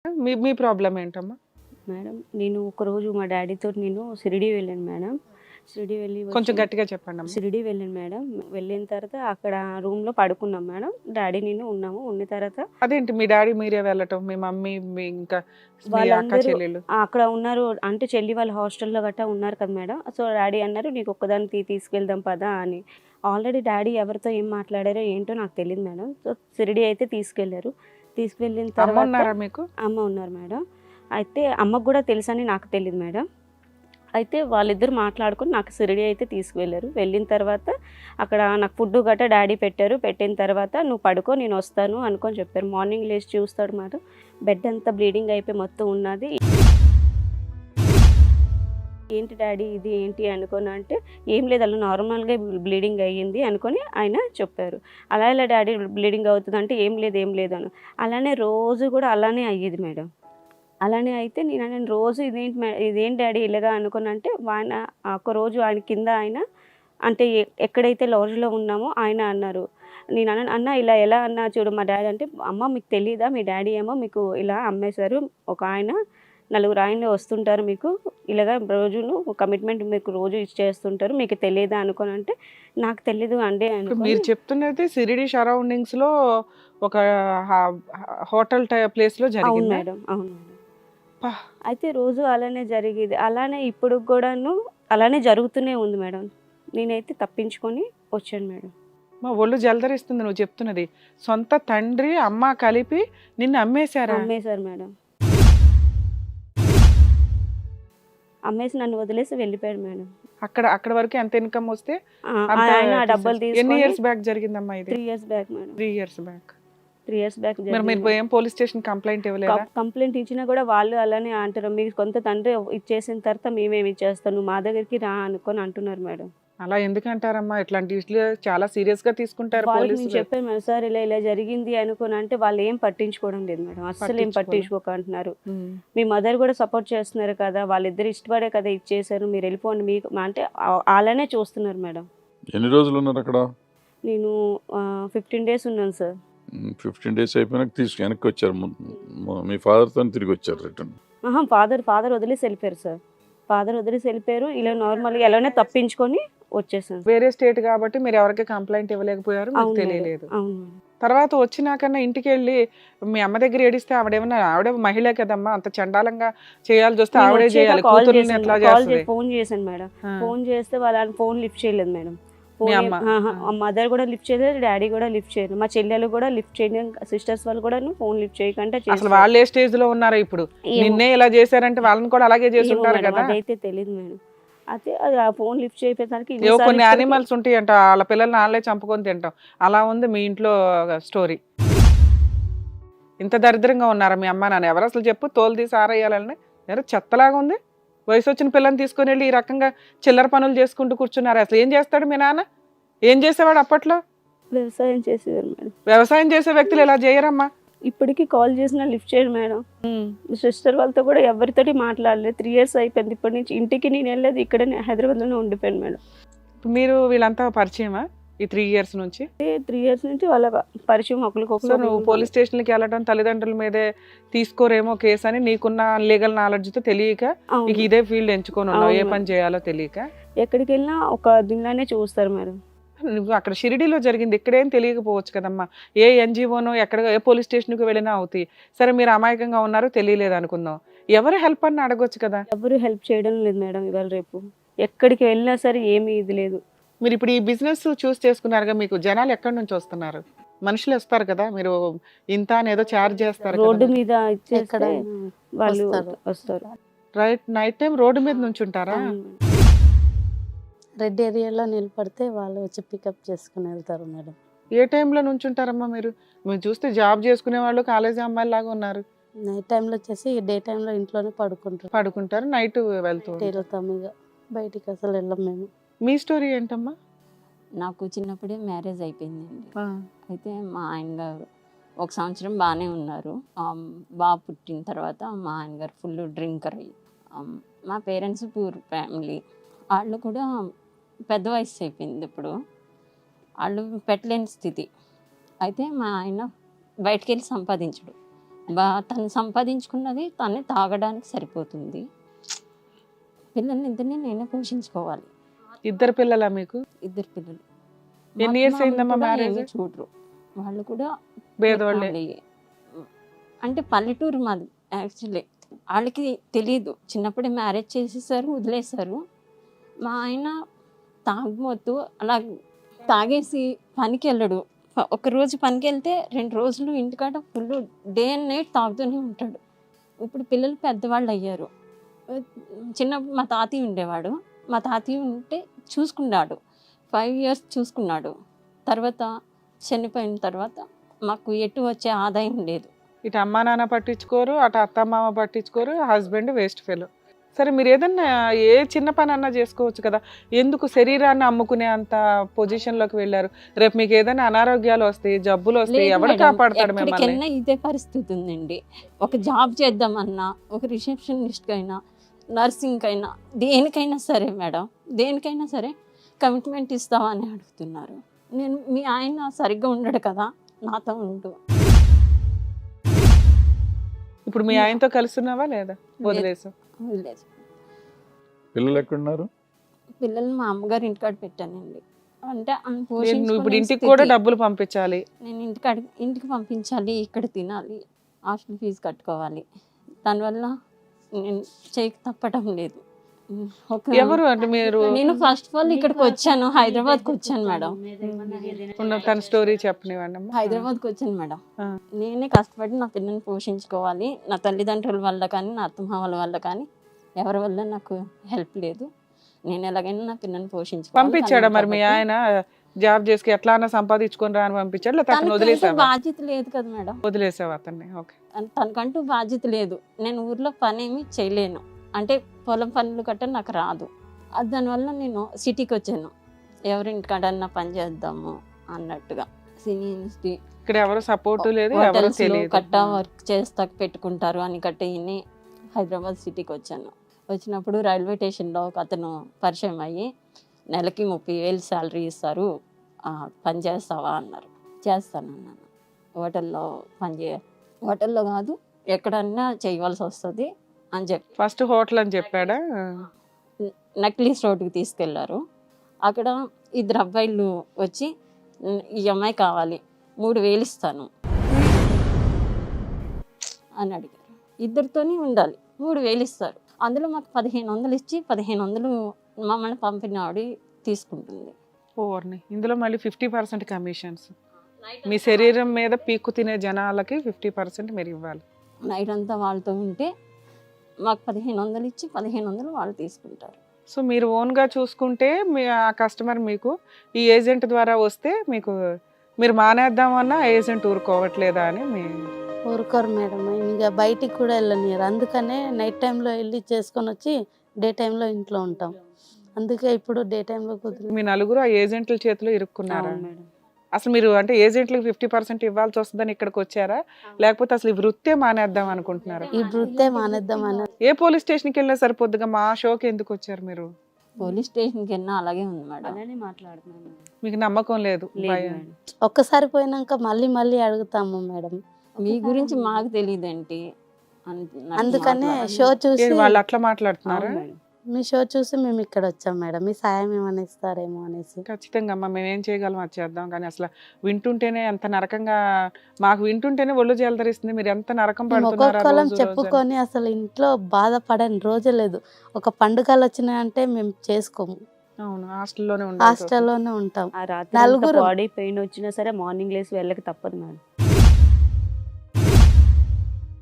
మీ మీ problem ఏంటమ్మా? Madam నేను ఒకరోజు మా డాడీతో నేను షిరిడి వెళ్ళాను మేడం. షిరిడి వెళ్ళి కొంచెం గట్టిగా చెప్పండమ్మా. షిరిడి వెళ్ళాను మేడం. వెళ్ళిన తర్వాత అక్కడ రూమ్లో పడుకున్నాం మేడం. డాడీ నేను ఉన్నాము. ఉన్న తర్వాత అదేంటి మీ డాడీ మీరే వెళ్ళటం, మీ మమ్మీ మీ ఇంకా మీ అక్క వాళ్ళందరూ చెల్లెళ్ళు? అక్కడ ఉన్నారు. అంటే చెల్లి వాళ్ళు హాస్టల్లో గట్టా ఉన్నారు కదా మేడం. సో డాడీ అన్నారు నీకు ఒక్కదాన్ని తీసుకెళ్దాం పదా అని. ఆల్రెడీ డాడీ ఎవరితో ఏం మాట్లాడారో ఏంటో నాకు తెలియదు మేడం. సో షిరిడి అయితే తీసుకెళ్లారు. తీసుకెళ్ళిన అమ్మ తర్వాత ఉన్నారా మీకు? అమ్మ ఉన్నారు మేడం. అయితే అమ్మకు కూడా తెలుసని నాకు తెలియదు మేడం. అయితే వాళ్ళిద్దరు మాట్లాడుకొని నాకు షిరిడి అయితే తీసుకువెళ్ళారు. వెళ్ళిన తర్వాత అక్కడ నాకు ఫుడ్ గట్రా డాడీ పెట్టారు. పెట్టిన తర్వాత నువ్వు పడుకో నేను వస్తాను అనుకొని చెప్పారు. మార్నింగ్ లేచి చూస్తాడు మేడం, బెడ్ అంతా బ్లీడింగ్ అయిపోయి మొత్తం ఉన్నది. ఏంటి డాడీ ఇది ఏంటి అనుకొని అంటే ఏం లేదు అలా నార్మల్గా బ్లీడింగ్ అయ్యింది అనుకొని ఆయన చెప్పారు. అలా ఇలా డాడీ బ్లీడింగ్ అవుతుంది అంటే ఏం లేదు అని. అలానే రోజు కూడా అలానే అయ్యేది మేడం. అలానే అయితే నేను రోజు ఇదేంటి డాడీ ఇలాగా అనుకుని అంటే ఆయన ఒకరోజు ఆయన కింద ఆయన అంటే ఎక్కడైతే లాడ్జ్లో ఉన్నామో ఆయన అన్నారు. నేను అన్న ఇలా ఎలా అన్నా చూడు మా డాడీ అంటే అమ్మ మీకు తెలీదా మీ డాడీ ఏమో మీకు ఇలా అమ్మేశారు, ఒక ఆయన నలుగురు ఆయన వస్తుంటారు మీకు ఇలాగా రోజును కమిట్మెంట్ మీకు రోజు ఇచ్చేస్తుంటారు మీకు తెలియదా అనుకోని అంటే నాకు తెలీదు అండి ఇప్పుడు మీరు చెప్తున్నది షిరిడి సరౌండింగ్స్ లో ఒక హోటల్ ప్లేస్ లో అవును జరిగింది. మేడం, అవును మేడం. అయితే రోజు అలానే జరిగేది. అలానే ఇప్పుడు కూడాను అలానే జరుగుతూనే ఉంది మేడం. నేనైతే తప్పించుకొని వచ్చాను మేడం. మా ఒళ్ళు జలదరిస్తుంది నువ్వు చెప్తున్నది. సొంత తండ్రి అమ్మ కలిపి నిన్ను అమ్మేశారా? అమ్మేశారు మేడం. అమ్మేసి నన్ను వదిలేసి వెళ్ళిపోయాడు మేడం. అక్కడ అక్కడ వరకు ఎంత ఇన్కమ్ వస్తే ఆయన ఆ డబ్బులు ఎన్ని తీసుకొని ఇయర్స్ బ్యాక్ జరిగిందమ్మా ఇది? 3 years back madam. 3 years back. 3 years back మరి మీరు ఏం పోలీస్ స్టేషన్ కంప్లైంట్ ఇవ్వలేదా? కంప్లైంట్ ఇచ్చినా కూడా వాళ్ళు అలానే అంటారు, మీకు కొంత తండ్రి ఇచ్చేసిన తర్వాత మేమేమి ఇచ్చేస్తాం నువ్వు మా దగ్గరికి రా అనుకొని అంటున్నారు మేడం. అలా ఎందుకంటారమ్మా? ఇట్లాంటి ఇష్యూలు చాలా సీరియస్ గా తీసుకుంటారు వాళ్ళకి నేను పోలీసులు. చెప్పాను మేడం, సార్ ఇలా ఇలా జరిగింది అనుకుని అంటే వాళ్ళు ఏం పట్టించుకోవడం లేదు మేడం, అస్సలు ఏం పట్టించుకోక అంటున్నారు. మీ మదర్ కూడా సపోర్ట్ చేస్తున్నారు కదా, వాళ్ళిద్దరు ఇష్టపడే కదా ఇచ్చేసారు, మీరు వెళ్ళిపోండి మీకు అంటే అలానే చూస్తున్నారు మేడం. ఎన్ని రోజులు ఉన్నారు అక్కడ? నేను 15 days ఉన్నాను సార్. 15 days అయిపోయినాక వెనక్కి వచ్చారు. మీ ఫాదర్తో తిరిగి వచ్చారు రిటర్న్? ఫాదర్ వదిలేసి వెళ్ళిపోయారు సార్. ఫాదర్ వదిలేసి వెళ్ళిపోయారు. ఇలా నార్మల్గా ఎలానే తప్పించుకొని వచ్చేసాను. వేరే స్టేట్ కాబట్టి మీరు ఎవరికి కంప్లైంట్ ఇవ్వలేకపోయారు, మీకు అవును మేడం, తెలియలేదు. అవును మేడం. తర్వాత వచ్చినాకన్నా ఇంటికి వెళ్ళి మీ అమ్మ దగ్గర ఏడిస్తే ఆవిడ మహిళ కదమ్మా, అంత చండాలంగా చేయాల్సి వస్తే నేను ఆవిడే వచ్చాక చేయాలి. కాల్ కూతుర్ని చేశాను, ఎట్లా చేస్తుంది? ఫోన్ చేశాను మేడం. ఆ. ఫోన్ చేస్తే వాళ్ళ ఫోన్ లిఫ్ట్ చేయలేదు మేడం. మీ అమ్మ? మదర్ కూడా లిఫ్ట్ చేయలేదు, డాడీ కూడా లిఫ్ట్ చేయలేదు, మా చెల్లెలు కూడా లిఫ్ట్ చేయలేదు, సిస్టర్స్ వాళ్ళు కూడా ఫోన్ లిఫ్ట్ చేయకుండా అసలు వాళ్ళు ఏ స్టేజ్ లో ఉన్నారో ఇప్పుడు? నిన్నే ఇలా చేశారంటే వాళ్ళని కూడా అలాగే చేసి ఉంటారు కదా. అదైతే తెలియదు మేడం. అయితే అది ఆ ఫోన్ లిఫ్ట్ చేయడానికి ఏవో కొన్ని యానిమల్స్ ఉంటాయి అంట, వాళ్ళ పిల్లల్ని వాళ్ళే చంపుకొని తింటాం. అలా ఉంది మీ ఇంట్లో స్టోరీ. ఇంత దరిద్రంగా ఉన్నారా మీ అమ్మ నాన్న? ఎవరు అసలు చెప్పు, తోలు తీసి ఆరేయాలని? ఎవరు చెత్తలాగా ఉంది. వయసు వచ్చిన పిల్లల్ని తీసుకొని వెళ్ళి ఈ రకంగా చిల్లర పనులు చేసుకుంటూ కూర్చున్నారు. అసలు ఏం చేస్తాడు మీ నాన్న? ఏం చేసేవాడు అప్పట్లో? వ్యవసాయం చేసేవారు మేడం. వ్యవసాయం చేసే వ్యక్తులు ఇలా చేయరమ్మా. ఇప్పటికీ కాల్ చేసినా లిఫ్ట్ చేయరు మేడం. సిస్టర్ వాళ్ళతో కూడా ఎవరితోటి మాట్లాడలేదు. 3 years అయిపోయింది. ఇప్పటి నుంచి ఇంటికి నేను వెళ్ళలేదు, ఇక్కడ హైదరాబాద్లోనే ఉండిపోయాను మేడం. మీరు వీళ్ళంతా పరిచయమా ఈ 3 years నుంచి? 3 years నుంచి వాళ్ళ పరిచయం సో ఒకరికొకరు. నువ్వు పోలీస్ స్టేషన్కి వెళ్ళడం తల్లిదండ్రుల మీదే తీసుకోరేమో కేసు అని నీకున్న లీగల్ నాలెడ్జ్తో తెలియక నీకు ఇదే ఫీల్డ్ ఎంచుకొని ఉన్నావు, ఏ పని చేయాలో తెలియక. ఎక్కడికి వెళ్ళినా ఒక దీనిలోనే చూస్తారు మేడం. నువ్వు అక్కడ షిరిడీలో జరిగింది, ఇక్కడేం తెలియకపోవచ్చు కదమ్మా. ఏ ఎన్జిఓనో ఎక్కడ ఏ పోలీస్ స్టేషన్కి వెళ్ళినా అవుతాయి. సరే మీరు అమాయకంగా ఉన్నారు, తెలియలేదు అనుకుందాం, ఎవరు హెల్ప్ అని అడగొచ్చు కదా. ఎవరు హెల్ప్ చేయడం లేదు మేడం. ఇవాళ రేపు ఎక్కడికి వెళ్ళినా సరే ఏమీ ఇది లేదు. మీరు ఇప్పుడు ఈ బిజినెస్ చూస్ చేసుకున్నారుగా, మీకు జనాలు ఎక్కడి నుంచి వస్తున్నారు? మనుషులు వస్తారు కదా, మీరు ఇంత అని ఏదో ఛార్జ్ చేస్తారు రోడ్డు మీద ఇచ్చేస్తే వాళ్ళు వస్తారు. రైట్. నైట్ టైం రోడ్డు మీద నుంచి ఉంటారా? రెడ్ ఏరియాలో నిలబడితే వాళ్ళు వచ్చి పికప్ చేసుకుని వెళ్తారు మేడం. ఏ టైంలో నుంచి ఉంటారమ్మా మీరు? మీరు చూస్తే జాబ్ చేసుకునే వాళ్ళు కాలేజీ అమ్మాయిలు లాగా ఉన్నారు. నైట్ టైంలో వచ్చేసి డే టైంలో ఇంట్లోనే పడుకుంటారు, నైట్ వెళ్తూ వెళ్తాం. ఇక బయటికి అసలు వెళ్ళం మేము. మీ స్టోరీ ఏంటమ్మా? నాకు చిన్నప్పుడే మ్యారేజ్ అయిపోయిందండి. అయితే మా ఆయన గారు 1 సంవత్సరం బాగానే ఉన్నారు. బాబు పుట్టిన తర్వాత మా ఆయన గారు ఫుల్ డ్రింకర్ అయ్యి, మా పేరెంట్స్ పూర్ ఫ్యామిలీ, వాళ్ళు కూడా పెద్ద వయసు అయిపోయింది. ఇప్పుడు వాళ్ళు పెట్టలేని స్థితి. అయితే మా ఆయన బయటికి వెళ్ళి సంపాదించడు, తను సంపాదించుకున్నది తనే తాగడానికి సరిపోతుంది. పిల్లల్ని ఇద్దరిని నేనే పోషించుకోవాలి. ఇద్దరు పిల్లలా మీకు? ఇద్దరు పిల్లలు. ఎన్ని years అయిందమ్మా కూడా marriage? ఏమీ చూడరు, వాళ్ళు కూడా పేదవాళ్ళే. వాళ్ళే. అంటే పల్లెటూరు మాది యాక్చువల్లీ. వాళ్ళకి తెలియదు, చిన్నప్పుడే మ్యారేజ్ చేసేసారు, వదిలేశారు. మా ఆయన తాగుమోతూ అలా తాగేసి పనికి వెళ్ళడు. ఒకరోజు పనికి వెళ్తే 2 రోజులు ఇంటికాడ ఫుల్ డే అండ్ నైట్ తాగుతూనే ఉంటాడు. ఇప్పుడు పిల్లలు పెద్దవాళ్ళు అయ్యారు. చిన్నప్పుడు మా తాతయ్య ఉండేవాడు. మా తాతయ్య ఉంటే చూసుకున్నాడు, 5 years చూసుకున్నాడు. తర్వాత చనిపోయిన తర్వాత మాకు ఎటు వచ్చే ఆదాయం లేదు. ఇటు అమ్మా నాన్న పట్టించుకోరు, అటు అత్త మామ పట్టించుకోరు, హస్బెండ్ వేస్ట్ ఫెలో. సరే మీరు ఏదన్నా ఏ చిన్న పని అన్నా చేసుకోవచ్చు కదా, ఎందుకు శరీరాన్ని అమ్ముకునే అంత పొజిషన్లోకి వెళ్ళారు? రేపు మీకు ఏదైనా అనారోగ్యాలు వస్తాయి, జబ్బులు వస్తాయి, లేదు ఎవరు మేడం, కాపాడతాడు మిమ్మల్ని? ఎక్కడికెళ్ళినా ఇదే పరిస్థితి ఉందండి. ఒక జాబ్ చేద్దామన్నా, ఒక రిసెప్షనిస్ట్కి అయినా, నర్సింగ్కి అయినా, దేనికైనా సరే మేడం, దేనికైనా సరే కమిట్మెంట్ ఇస్తావా అని అడుగుతున్నారు. నేను మీ ఆయన సరిగ్గా ఉండడు కదా, నాతో ఉండు. ఇప్పుడు మీ ఆయనతో కలుస్తున్నావా లేదా? వదిలేసు. వదిలేదు. పిల్లలు ఎక్కడున్నారు? పిల్లల్ని మా అమ్మగారు ఇంటికాడ పెట్టానండి. అంటే ఆమె నువ్వు ఇప్పుడు పోషించుకునే ఇంటికి కూడా స్థితి. డబ్బులు పంపించాలి. నేను ఇంటికి పంపించాలి, ఇక్కడ తినాలి, హాస్టల్ ఫీజు కట్టుకోవాలి. దానివల్ల నేను చేయక తప్పటం లేదు. ఎవరు అంటే మీరు? నేను ఫస్ట్ ఆఫ్ ఆల్ ఇక్కడికి వచ్చాను, హైదరాబాద్కి వచ్చాను మేడం. తన స్టోరీ చెప్పనివ్వండి అమ్మా. హైదరాబాద్కి వచ్చాను మేడం. ఆ. నేనే కష్టపడి నా పిల్లల్ని పోషించుకోవాలి. నా తల్లిదండ్రుల వల్ల కానీ, నా అత్తమామల వల్ల కానీ, ఎవరి వల్ల నాకు హెల్ప్ లేదు. నేను ఎలాగైనా నా పిల్లల్ని పోషించుకోవాలి. పంపించాడా మరి మీ ఆయన? జాబ్ చేసి ఎట్లా అన్నా సంపాదించుకొని రా అని పంపించాడు, లేకపోతే అతను తనకంటూ వదిలేసావా? బాధ్యత లేదు కదా మేడం. వదిలేసావా అతన్ని? ఓకే. తనకంటూ బాధ్యత లేదు. నేను ఊర్లో పని ఏమీ చేయలేను, అంటే పొలం పనులు గట్రా నాకు రాదు. దానివల్ల నేను సిటీకి వచ్చాను, ఎవరింటికాడన్నా పని చేద్దాము అన్నట్టుగా. సీనియర్స్కి ఇక్కడ ఎవరు సపోర్ట్ లేదు, ఎవరు హోటల్స్లో తెలియదు. కట్టా వర్క్ చేస్తా పెట్టుకుంటారు అని కట్టేయని హైదరాబాద్ సిటీకి వచ్చాను. వచ్చినప్పుడు రైల్వే స్టేషన్లో ఒక అతను పరిచయం అయ్యి, నెలకి 30,000 శాలరీ ఇస్తారు, పని చేస్తావా అన్నారు. చేస్తానన్నాను. హోటల్లో హోటల్లో కాదు, ఎక్కడన్నా చేయవలసి వస్తుంది అని చెప్పి ఫస్ట్ హోటల్ అని చెప్పాడా? నక్లీస్ రోడ్డుకి తీసుకెళ్లారు. అక్కడ 2 అబ్బాయిలు వచ్చి, ఈ అమ్మాయి కావాలి, 3,000 ఇస్తాను అని అడిగారు. ఇద్దరితోనే ఉండాలి, 3,000 ఇస్తారు. అందులో మాకు 1,500 ఇచ్చి 1,500 మమ్మల్ని పంపినవాడి తీసుకుంటుంది. ఓవర్ని ఇందులో మళ్ళీ 50% కమిషన్స్. మీ శరీరం మీద పీక్కు తినే జనాలకి 50% మీరు ఇవ్వాలి. నైట్ అంతా వాళ్ళతో ఉంటే మాకు 1,500 ఇచ్చి 1,500 వాళ్ళు తీసుకుంటారు. సో మీరు ఓన్గా చూసుకుంటే మీ ఆ కస్టమర్ మీకు ఈ ఏజెంట్ ద్వారా వస్తే మీకు మీరు మానేద్దామన్నా ఏజెంట్ ఊరుకోవట్లేదా అని మీ ఊరుకోరు మేడం, ఇంకా బయటికి కూడా వెళ్ళనియరు. అందుకనే నైట్ టైంలో వెళ్ళి చేసుకొని వచ్చి డే టైంలో ఇంట్లో ఉంటాం. అందుకే ఇప్పుడు డే టైంలో కుదిరి మీ నలుగురు ఆ ఏజెంట్ల చేతిలో ఇరుక్కున్నారా? అవును మేడం. అసలు మీరు అంటే ఏజెంట్లకు 50% ఇవ్వాల్సి వస్తుందని ఇక్కడికి వచ్చారా, లేకపోతే అసలు ఈ వృత్తే మానేద్దాం అనుకుంటున్నారా? ఈ వృత్తే మానేద్దామని. ఏ పోలీస్ స్టేషన్కి వెళ్ళినా సరిపోద్దుగా, మా షోకి ఎందుకు వచ్చారు మీరు? పోలీస్ స్టేషన్కి వెళ్ళినా అలాగే ఉంది మేడం. అలానే మాట్లాడుతున్నాను మేడం. మీకు నమ్మకం లేదు? లేదు భయం. మేడం. ఒక్కసారి పోయినాక మళ్ళీ మళ్ళీ అడుగుతాము మేడం. మీ గురించి మాకు తెలియదేంటి అందుకనే షో చూసి ఏంటి వాళ్ళు అట్లా మాట్లాడుతున్నారా? అవును మేడం. మీ షో చూసి మేము ఇక్కడ వచ్చాం మేడం, మీ సాయం ఏమైనా ఇస్తారేమో అనేసి. ఖచ్చితంగా అమ్మా, మేము ఏం చేయగలం అది చేద్దాం. కానీ అసలు వింటుంటేనే ఎంత నరకంగా, మాకు వింటుంటేనే ఒళ్ళు జలదరిస్తుంది. మీరు ఎంత నరకం మేము పడుతున్నారా ఒక్కొక్కరం రోజు రోజు అని. చెప్పుకొని అసలు ఇంట్లో బాధపడని రోజే లేదు. ఒక పండుగలు వచ్చినాయంటే మేము చేసుకోము, అవును, హాస్టల్లోనే ఉండాలి. హాస్టల్లోనే ఉంటాం. ఆ రాత్రి నలుగురు. బాడీ పెయిన్ వచ్చినా సరే మార్నింగ్ లేసి వెళ్ళక తప్పదు మేడం.